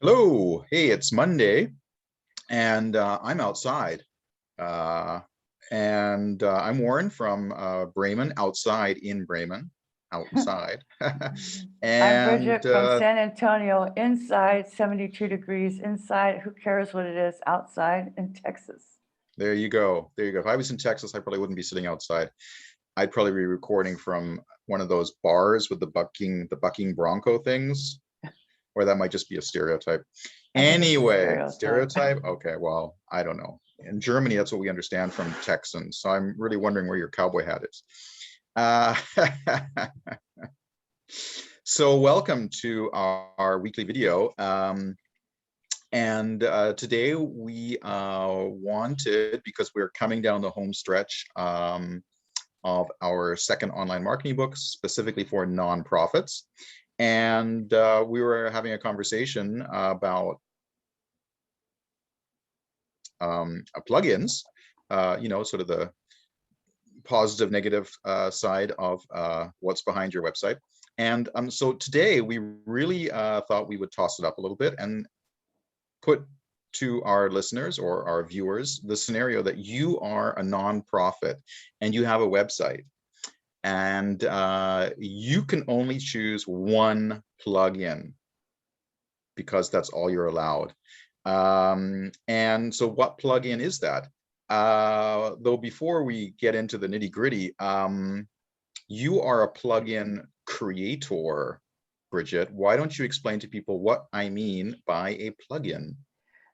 Hello. Hey, it's Monday, and I'm outside. Uh, I'm Warren from Bremen, outside in Bremen, outside. I'm And Bridget from San Antonio, inside 72 degrees, inside, who cares what it is, outside in Texas. there you go. There you go. If I was in Texas, I probably wouldn't be sitting outside. I'd probably be recording from one of those bars with the bucking bronco things, or that might just be a stereotype. I think it's a Anyway, stereotype. stereotype? Okay, well, I don't know. In Germany, that's what we understand from Texans. So I'm really wondering where your cowboy hat is. Uh, so welcome to our weekly video. Today we wanted, because we're coming down the home stretch of our second online marketing book, specifically for nonprofits. And we were having a conversation about plugins, sort of the positive, negative side of what's behind your website. And so today we really thought we would toss it up a little bit and put to our listeners or our viewers the scenario that you are a nonprofit and you have a website, and you can only choose one plugin because that's all you're allowed. And so what plugin is that? Though before we get into the nitty gritty, you are a plugin creator, Bridget. Why don't you explain to people what I mean by a plugin?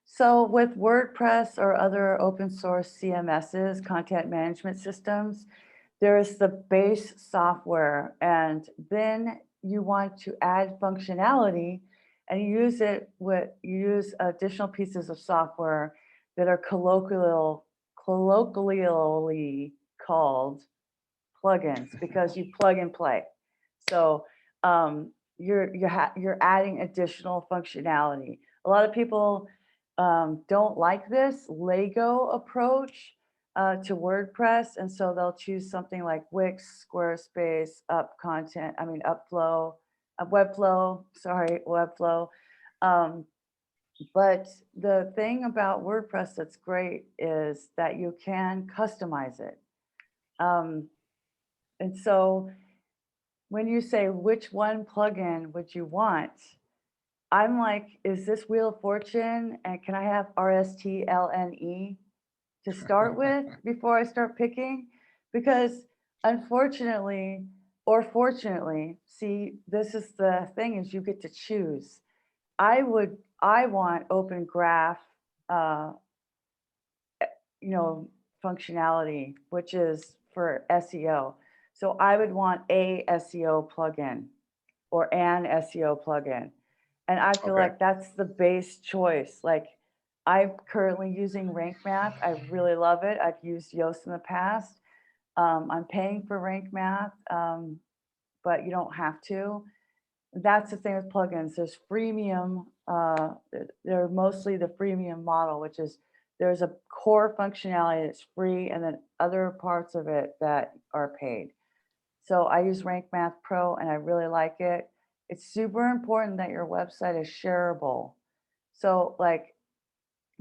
So with WordPress or other open source CMSs, content management systems, there is the base software, and then you want to add functionality and you use additional pieces of software that are colloquially called plugins, because you plug and play. So you're adding additional functionality. A lot of people don't like this Lego approach to WordPress, and so they'll choose something like Wix, Squarespace, Webflow. But the thing about WordPress that's great is that you can customize it. And so when you say which one plugin would you want, I'm like, is this Wheel of Fortune? And can I have RSTLNE to start with before I start picking? Because unfortunately, or fortunately, see, this is the thing, is you get to choose. I want Open Graph, functionality, which is for SEO. So I would want a SEO plugin or an SEO plugin. And I feel Okay. like that's the base choice. Like, I'm currently using Rank Math. I really love it. I've used Yoast in the past. I'm paying for Rank Math, but you don't have to. That's the thing with plugins. There's freemium. They're mostly the freemium model, which is there's a core functionality that's free, and then other parts of it that are paid. So I use Rank Math Pro, and I really like it. It's super important that your website is shareable. So, like,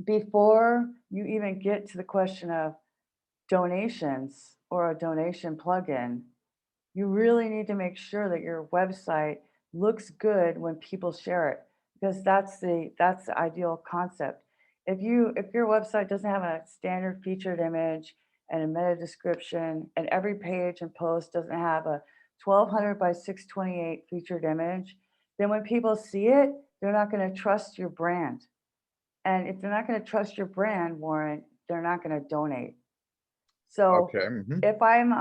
before you even get to the question of donations or a donation plugin, you really need to make sure that your website looks good when people share it, because that's the ideal concept. If your website doesn't have a standard featured image and a meta description, and every page and post doesn't have a 1200 by 628 featured image, then when people see it, they're not going to trust your brand. And if they're not going to trust your brand, Warren, they're not going to donate. So Okay. if I'm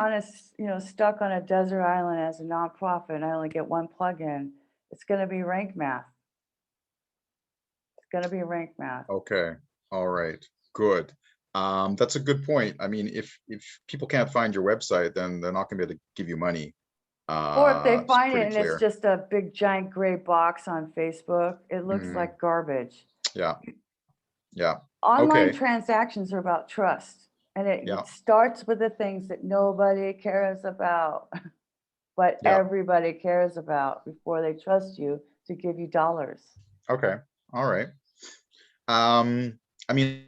stuck on a desert island as a nonprofit and I only get one plugin, it's going to be Rank Math. It's going to be Rank Math. Okay. All right. Good. That's a good point. I mean, if people can't find your website, then they're not going to be able to give you money. Or if they It's find it pretty and it's clear. just a big giant gray box on Facebook, it looks Mm, like garbage. yeah. Yeah. Online Okay. transactions are about trust, and Yeah. it starts with the things that nobody cares about, but Yeah. everybody cares about before they trust you to give you dollars. Okay. All right. I mean,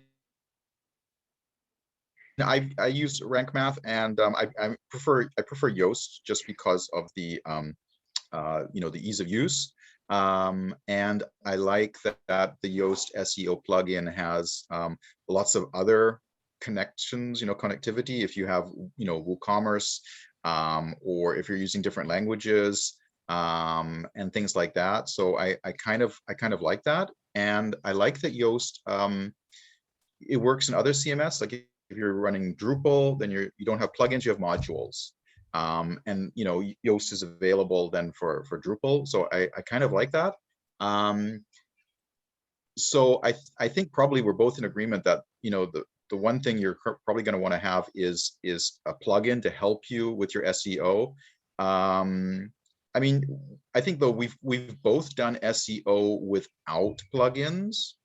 I use rank math, and I prefer Yoast just because of the the ease of use. And I like that the Yoast SEO plugin has lots of other connections, connectivity. If you have, WooCommerce, or if you're using different languages, and things like that. So I kind of like that. And I like that Yoast, it works in other CMS. Like if you're running Drupal, then you don't have plugins, you have modules. And Yoast is available then for Drupal. So I kind of like that. So I think probably we're both in agreement that the one thing you're probably going to want to have is a plugin to help you with your SEO. I mean, I think though we've both done SEO without plugins.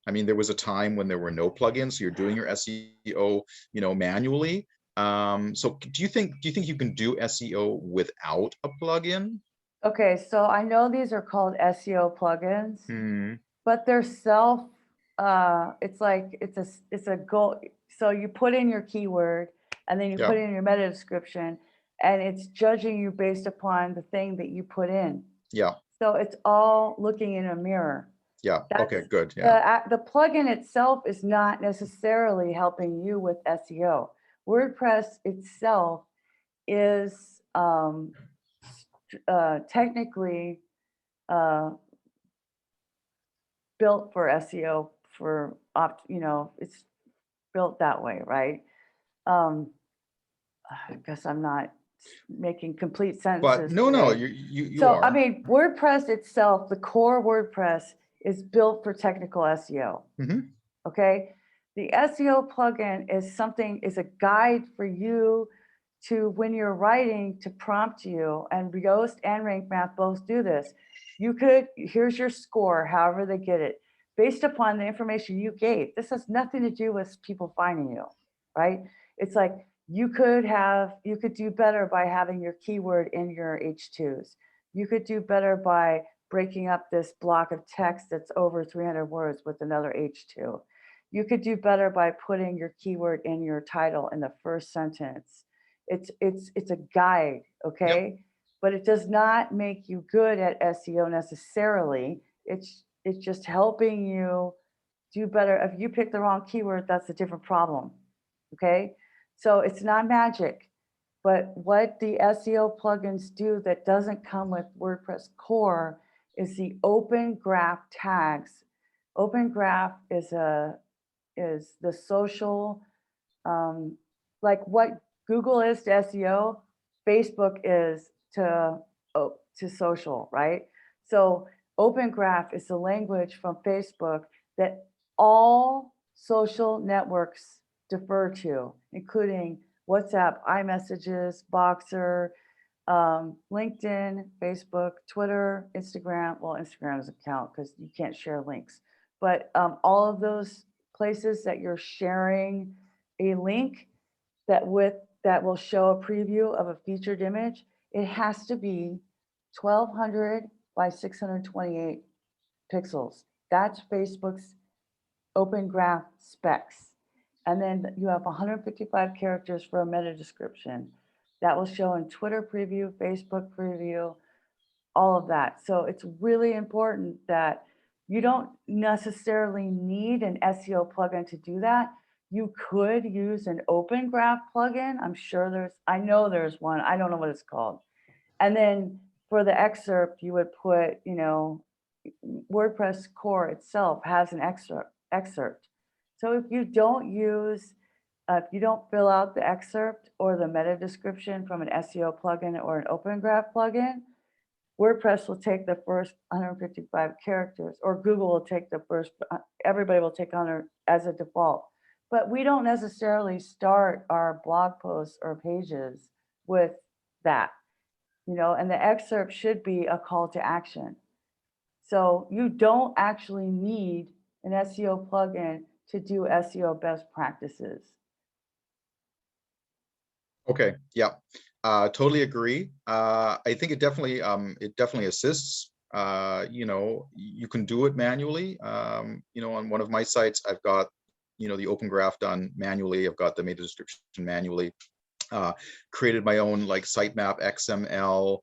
I mean, there was a time when there were no plugins, so you're doing your SEO, manually. So do you think you can do SEO without a plugin? Okay, so I know these are called SEO plugins, but they're it's like it's a goal. So you put in your keyword and then you put in your meta description, and it's judging you based upon the thing that you put in. Yeah. So it's all looking in a mirror. Yeah. Okay, good. Yeah. The plugin itself is not necessarily helping you with SEO. WordPress itself is technically built for SEO it's built that way, right? I guess I'm not making complete sentences. But no, today. you So, are. I mean, WordPress itself, the core WordPress is built for technical SEO. Okay. The SEO plugin is a guide for you to, when you're writing, to prompt you, and Yoast and Rank Math both do this. Here's your score, however they get it, based upon the information you gave. This has nothing to do with people finding you, right? It's like you could do better by having your keyword in your H2s. You could do better by breaking up this block of text that's over 300 words with another H2. You could do better by putting your keyword in your title in the first sentence. It's a guide, okay? Yep. But it does not make you good at SEO necessarily. It's just helping you do better. If you pick the wrong keyword, that's a different problem, okay? So it's not magic, but what the SEO plugins do that doesn't come with WordPress core is the open graph tags. Open graph is the social, like what Google is to SEO, Facebook is to social, right? So Open Graph is the language from Facebook that all social networks defer to, including WhatsApp, iMessages, Boxer, LinkedIn, Facebook, Twitter, Instagram. Well, Instagram doesn't count because you can't share links. But all of those places that you're sharing a link that will show a preview of a featured image, it has to be 1200 by 628 pixels. That's Facebook's Open Graph specs. And then you have 155 characters for a meta description. That will show in Twitter preview, Facebook preview, all of that. So it's really important that you don't necessarily need an SEO plugin to do that. You could use an Open Graph plugin. I know there's one. I don't know what it's called. And then for the excerpt, you would put, WordPress core itself has an excerpt. So if you don't fill out the excerpt or the meta description from an SEO plugin or an Open Graph plugin, WordPress will take the first 155 characters, or Google will take the first, everybody will take 100 as a default. But we don't necessarily start our blog posts or pages with that, and the excerpt should be a call to action. So you don't actually need an SEO plugin to do SEO best practices. Okay, yeah, totally agree. I think it definitely assists you know, you can do it manually. You know, on one of my sites, I've got, you know, the open graph done manually. I've got the meta description manually. Created my own like sitemap XML,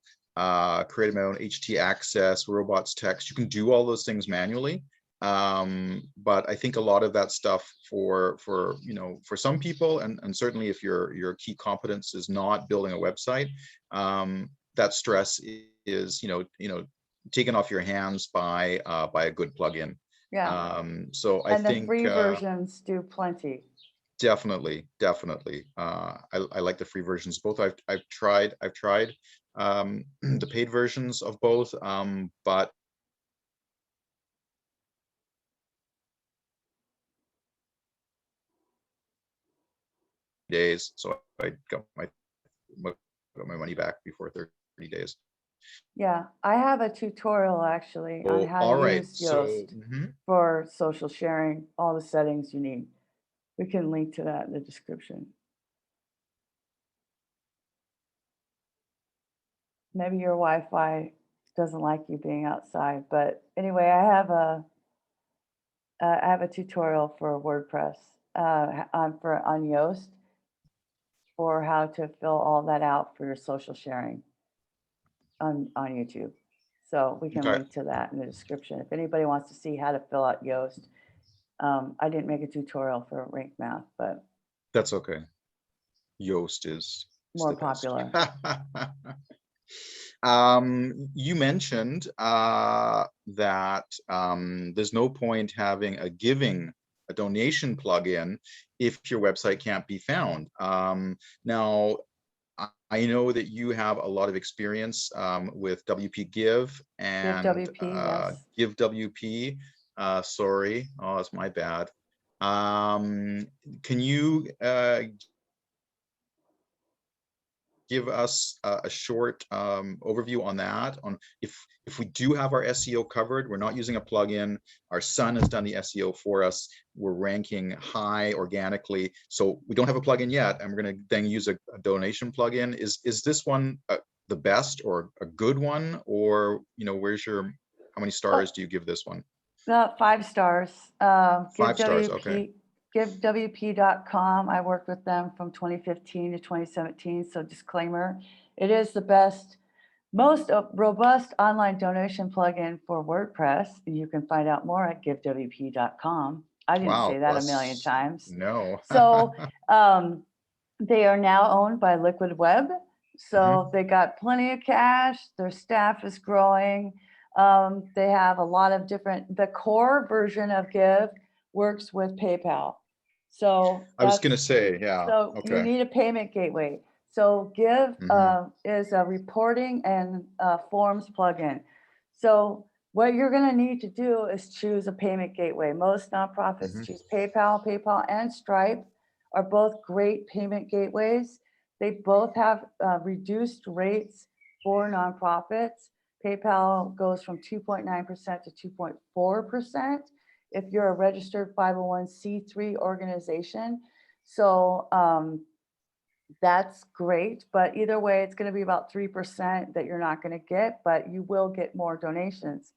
created my own HT access, robots text. You can do all those things manually. But I think a lot of that stuff for you know, for some people, and certainly if your key competence is not building a website, that stress is, you know, taken off your hands by a good plugin. Yeah. So I And the think free versions do plenty. definitely. I like the free versions both. I've tried the paid versions of both, but days, so I got my money back before 30 days. Yeah, I have a tutorial actually on Oh, how to all right. use So Yoast for social sharing, all the settings you need. We can link to that in the description. Maybe your Wi-Fi doesn't like you being outside, but anyway, I have a tutorial for WordPress on Yoast for how to fill all that out for your social sharing on YouTube. So we can okay, link to that in the description. If anybody wants to see how to fill out Yoast, I didn't make a tutorial for Rank Math, but that's okay. Yoast is more the best. popular. You mentioned that there's no point having a donation plugin if your website can't be found. Now, I know that you have a lot of experience with WP Give Give and WP, yes. Give WP. Sorry, oh, it's my bad. Can you give us a short overview on that? On if we do have our SEO covered, we're not using a plugin. Our son has done the SEO for us. We're ranking high organically, so we don't have a plugin yet, and we're going to then use a donation plugin. Is this one the best or a good one, or you know, how many stars do you give this one? 5 stars. Give 5 stars. WP, Okay. GiveWP.com. I worked with them from 2015 to 2017. So disclaimer, it is the best, most robust online donation plugin for WordPress. You can find out more at GiveWP.com. I didn't Wow. say that a million times. No. So they are now owned by Liquid Web. So they got plenty of cash. Their staff is growing. They have a lot of the core version of Give works with PayPal. So I was going to say, yeah. so you Okay. need a payment gateway. So Give is a reporting and forms plugin. So what you're going to need to do is choose a payment gateway. Most nonprofits choose PayPal. PayPal and Stripe are both great payment gateways. They both have reduced rates for nonprofits. PayPal goes from 2.9% to 2.4% if you're a registered 501c3 organization. So that's great, but either way, it's going to be about 3% that you're not going to get, but you will get more donations.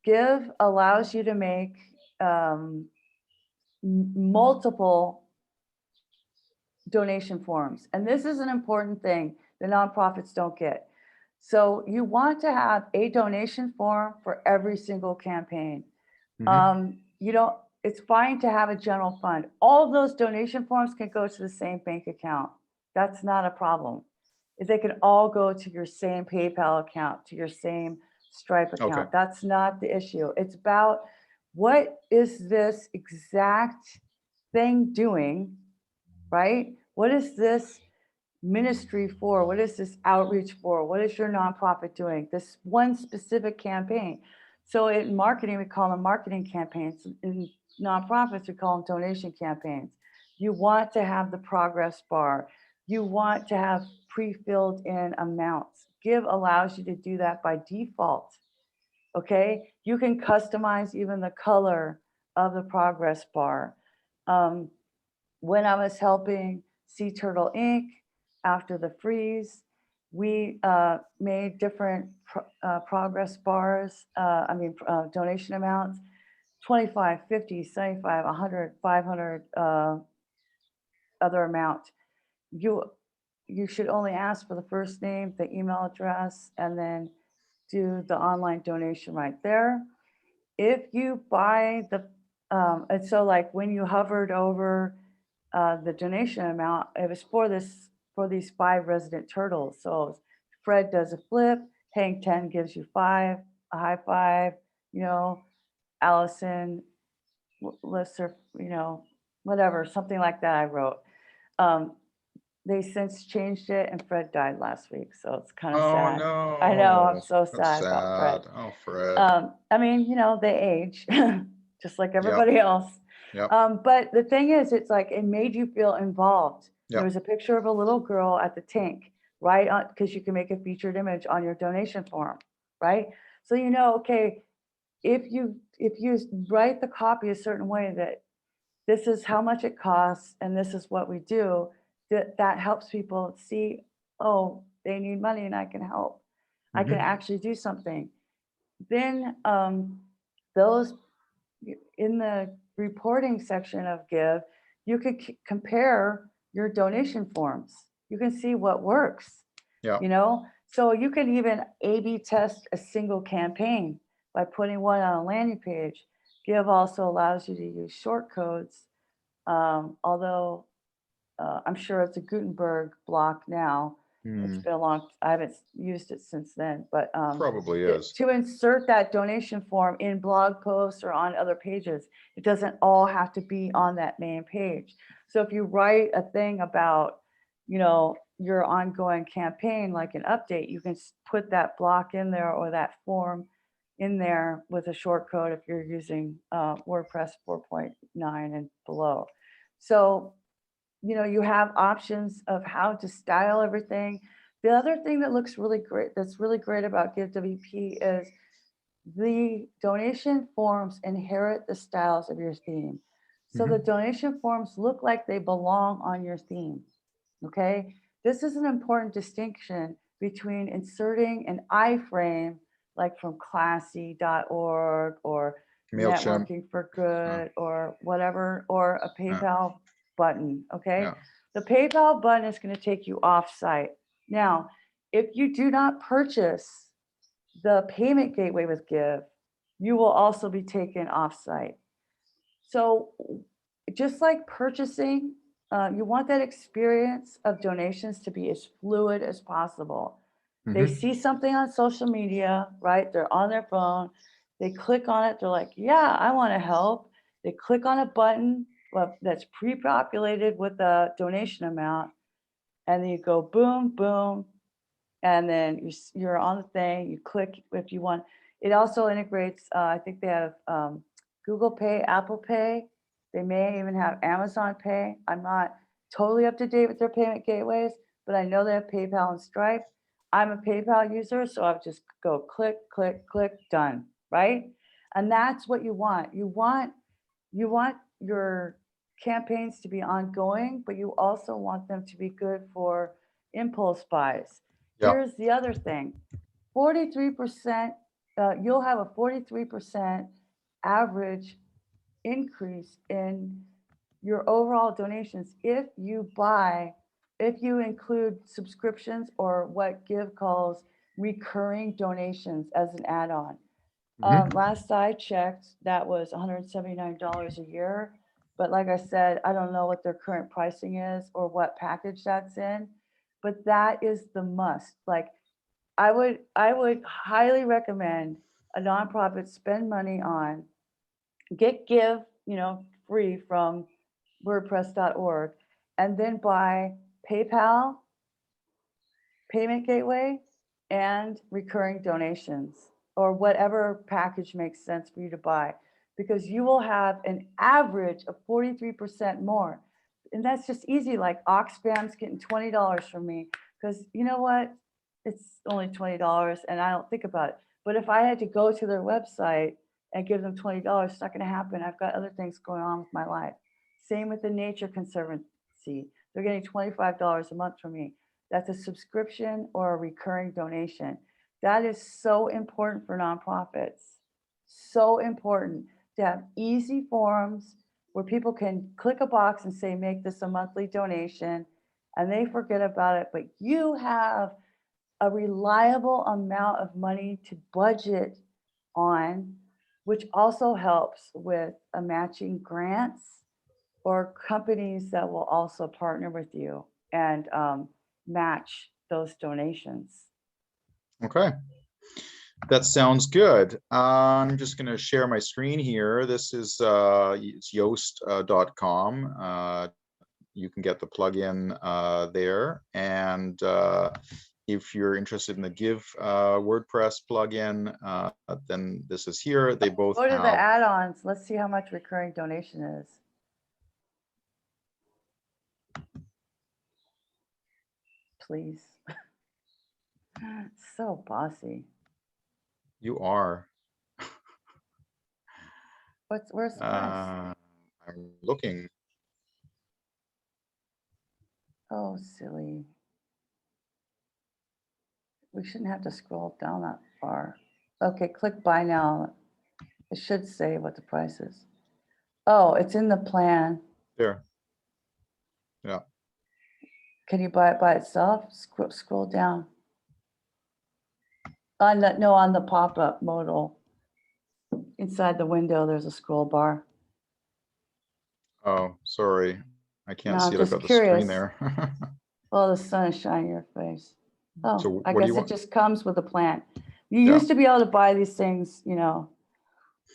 Give allows you to make multiple donation forms, and this is an important thing the nonprofits don't get. So you want to have a donation form for every single campaign. You don't, it's fine to have a general fund. All of those donation forms can go to the same bank account. That's not a problem. If they can all go to your same PayPal account, to your same Stripe account. Okay. That's not the issue. It's about what is this exact thing doing, right? What is this ministry for? What is this outreach for? What is your nonprofit doing? This one specific campaign. So in marketing, we call them marketing campaigns. In nonprofits, we call them donation campaigns. You want to have the progress bar. You want to have pre-filled in amounts. Give allows you to do that by default. Okay, you can customize even the color of the progress bar. When I was helping Sea Turtle Inc. after the freeze, We made different progress bars, donation amounts, 25, 50, 75, 100, 500, other amount. You you should only ask for the first name, the email address, and then do the online donation right there. If you buy the, and so like when you hovered over the donation amount, it was for this, for these 5 resident turtles. So Fred does a flip, Hang 10 gives you 5, a high five, you know, Allison lists her, whatever, something like that I wrote. Um, they since changed it and Fred died last week, so it's kind of Oh sad. I know, I'm no, so that's sad about Fred. sad. Oh, Fred. They age just like Yep, everybody else. yep, But the thing is, it's like it made you feel involved. There yep. was a picture of a little girl at the tank, right? Because you can make a featured image on your donation form, right? So okay, if you write the copy a certain way that this is how much it costs and this is what we do, that helps people see, oh, they need money and I can help. I can Hmm. actually do something. Then those in the reporting section of Give, you could compare your donation forms. You can see what works, Yeah. So you can even A/B test a single campaign by putting one on a landing page. Give also allows you to use short codes, although I'm sure it's a Gutenberg block now. It's Hmm. been a long, I haven't used it since then, but Probably is. to insert that donation form in blog posts or on other pages, it doesn't all have to be on that main page. So if you write a thing about, your ongoing campaign, like an update, you can put that block in there or that form in there with a short code if you're using WordPress 4.9 and below. So you have options of how to style everything. The other thing that looks really great, that's really great about GiveWP is the donation forms inherit the styles of your theme. So the Hmm. donation forms look like they belong on your theme. Okay. This is an important distinction between inserting an iframe, like from classy.org or MailChimp. networking for Uh, good or whatever, or a yeah, PayPal button. Okay. yeah. The PayPal button is going to take you off site. Now, if you do not purchase the payment gateway with Give, you will also be taken off site. So just like purchasing, you want that experience of donations to be as fluid as possible. They Hmm. see something on social media, right? They're on their phone. They click on it. They're like, yeah, I want to help. They click on a button that's pre-populated with a donation amount. And then you go boom, boom. And then you're on the thing. You click if you want. It also integrates, I think they have Google Pay, Apple Pay. They may even have Amazon Pay. I'm not totally up to date with their payment gateways, but I know they have PayPal and Stripe. I'm a PayPal user, so I just go click, click, click, done, right? And that's what you want. You want your campaigns to be ongoing, but you also want them to be good for impulse buys. Yeah. Here's the other thing. 43%, you'll have a 43% average increase in your overall donations if you include subscriptions or what Give calls recurring donations as an add-on. Hmm. Last I checked, that was $179 a year. But like I said, I don't know what their current pricing is or what package that's in. But that is the must. Like I would highly recommend a nonprofit spend money on get Give, free from WordPress.org, and then buy PayPal, payment gateway, and recurring donations, or whatever package makes sense for you to buy, because you will have an average of 43% more. And that's just easy. Like Oxfam's getting $20 from me because you know what? It's only $20 and I don't think about it. But if I had to go to their website and give them $20, it's not going to happen. I've got other things going on with my life. Same with the Nature Conservancy. They're getting $25 a month from me. that's a subscription or a recurring donation. That is so important for nonprofits. So important to have easy forms where people can click a box and say, make this a monthly donation, and they forget about it. But you have a reliable amount of money to budget on, which also helps with a matching grants or companies that will also partner with you and match those donations. Okay. That sounds good. I'm just going to share my screen here. This is it's yoast.com. You can get the plugin there. And if you're interested in the Give WordPress plugin, then this is here. They both Go to the have. add-ons. Let's see how much recurring donation is. Please. So bossy. You are. Where's the price? I'm looking. Oh, silly. We shouldn't have to scroll down that far. Okay, click buy now. It should say what the price is. Oh, it's in the plan. There. Yeah. Can you buy it by itself? Scroll down. On the pop-up modal. Inside the window, there's a scroll bar. Oh, sorry. I can't No, see I'm it. I've just got the screen curious. there. Oh, the sun is shining in your face. Oh, So I what do guess you it want? just comes with a plan. You Yeah. used to be able to buy these things,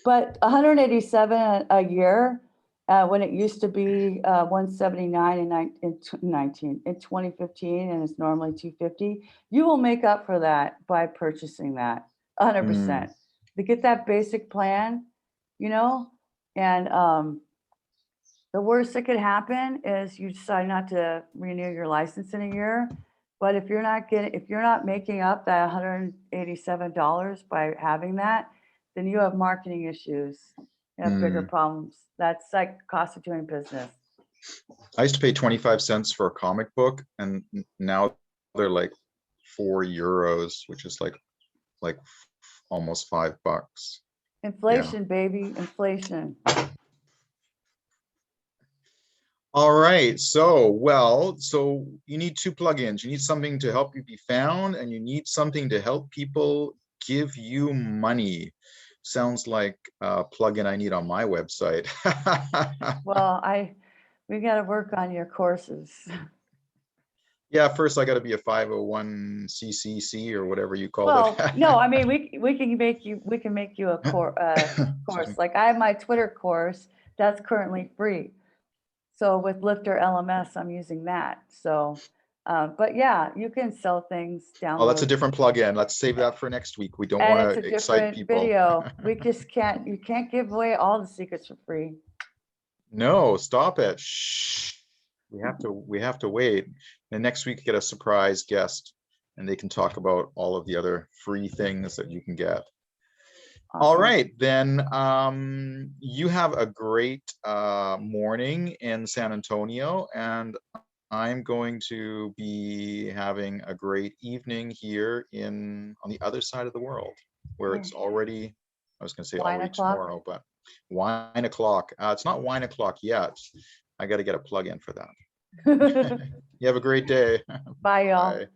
but 187 a year, when it used to be 179 in 2015, and it's normally 250, you will make up for that by purchasing that 100%. To get that basic plan, and the worst that could happen is you decide not to renew your license in a year. But if you're not making up that $187 by having that, then you have marketing issues. You have bigger problems. That's like cost of doing business. I used to pay 25 cents for a comic book, and now they're like €4, which is like almost $5. Inflation, baby, inflation. All right. So you need two plugins. You need something to help you be found, and you need something to help people give you money. Sounds like a plugin I need on my website. Well, we got to work on your courses. Yeah, first I got to be a 501c or whatever you call Well, it. no, I mean, we can make you a course. Like I have my Twitter course that's currently free. So with Lifter LMS, I'm using that. So, but yeah, you can sell things, download. Oh, that's a different plugin. Let's save that for next week. We don't and want it's a to excite different people. video. You can't give away all the secrets for free. No, stop it. Shh. We have to wait. And next week get a surprise guest, and they can talk about all of the other free things that you can get. Awesome. All right, then you have a great morning in San Antonio, and I'm going to be having a great evening here on the other side of the world, where it's already, I was going to say already tomorrow, but wine o'clock. It's not wine o'clock yet. I got to get a plug-in for that. You have a great day. Bye, y'all. Bye.